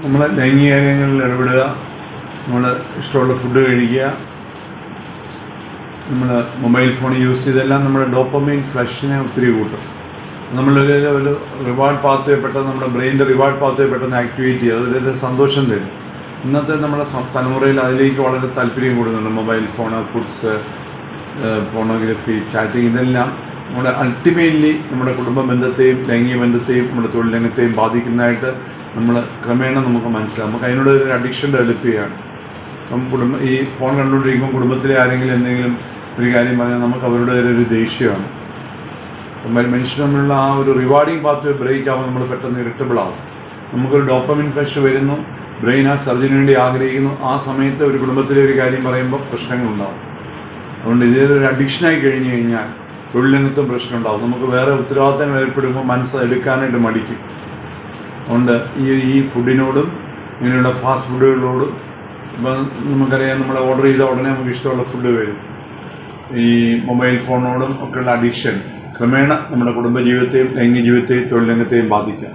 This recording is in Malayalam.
നമ്മൾ ലൈംഗിക കാര്യങ്ങളിൽ ഇടപെടുക, നമ്മൾ ഇഷ്ടമുള്ള ഫുഡ് കഴിക്കുക, നമ്മൾ മൊബൈൽ ഫോൺ യൂസ് ചെയ്തെല്ലാം നമ്മുടെ ഡോപ്പമൈൻ ഫ്ലഷിനെ ഒത്തിരി കൂട്ടും. നമ്മളൊരു റിവാർഡ് പാത്വേ പെട്ടെന്ന് നമ്മുടെ ബ്രെയിനിൻ്റെ റിവാർഡ് പാത്വേ പെട്ടെന്ന് ആക്ടിവേറ്റ് ചെയ്യുക, അതൊരു സന്തോഷം തരും. ഇന്നത്തെ നമ്മുടെ തലമുറയിൽ അതിലേക്ക് വളരെ താല്പര്യം കൂടുന്നുണ്ട്. Mobile phone, foods, pornography, chatting, ഇതെല്ലാം നമ്മുടെ അൾട്ടിമേറ്റ്ലി നമ്മുടെ കുടുംബ ബന്ധത്തെയും ലൈംഗിക ബന്ധത്തെയും നമ്മുടെ തൊഴിൽ രംഗത്തെയും ബാധിക്കുന്നതായിട്ട് നമ്മൾ ക്രമേണ നമുക്ക് മനസ്സിലാവും. നമുക്ക് അതിനോടൊരു അഡിക്ഷൻ ഡെവലപ്പ് ചെയ്യുകയാണ്. അപ്പം ഈ ഫോൺ കണ്ടുകൊണ്ടിരിക്കുമ്പോൾ കുടുംബത്തിലെ ആരെങ്കിലും എന്തെങ്കിലും ഒരു കാര്യം പറഞ്ഞാൽ നമുക്ക് അവരുടെ ഒരു ദേഷ്യമാണ്. മനുഷ്യർ തമ്മിലുള്ള ആ ഒരു റിവാർഡിങ് പാത്ത് ബ്രേക്ക് ആകുമ്പോൾ നമ്മൾ പെട്ടെന്ന് ഇറിറ്റബിൾ ആവും. നമുക്കൊരു ഡോപ്പമിൻ ഫ്ലഷ് വരുന്നു, ബ്രെയിൻ ആ സർജന് വേണ്ടി ആഗ്രഹിക്കുന്നു. ആ സമയത്ത് ഒരു കുടുംബത്തിലെ ഒരു കാര്യം പറയുമ്പോൾ പ്രശ്നങ്ങളുണ്ടാവും. അതുകൊണ്ട് ഇതൊരു അഡിക്ഷനായി കഴിഞ്ഞ് കഴിഞ്ഞാൽ തൊഴിൽ രംഗത്തും പ്രശ്നമുണ്ടാവും. നമുക്ക് വേറെ ഉത്തരവാദിത്തങ്ങൾ ഏർപ്പെടുമ്പോൾ മനസ്സ് എടുക്കാനായിട്ട് മടിക്കും. അതുകൊണ്ട് ഈ ഫുഡിനോടും ഇങ്ങനെയുള്ള ഫാസ്റ്റ് ഫുഡുകളോടും ഇപ്പം നമുക്കറിയാം, നമ്മൾ ഓർഡർ ചെയ്ത ഉടനെ നമുക്ക് ഇഷ്ടമുള്ള ഫുഡ് വരും. ഈ മൊബൈൽ ഫോണോടും ഒക്കെയുള്ള അഡിക്ഷൻ ക്രമേണ നമ്മുടെ കുടുംബജീവിതത്തെയും ലൈംഗിക ജീവിതത്തെയും തൊഴിൽ രംഗത്തെയും ബാധിക്കാം.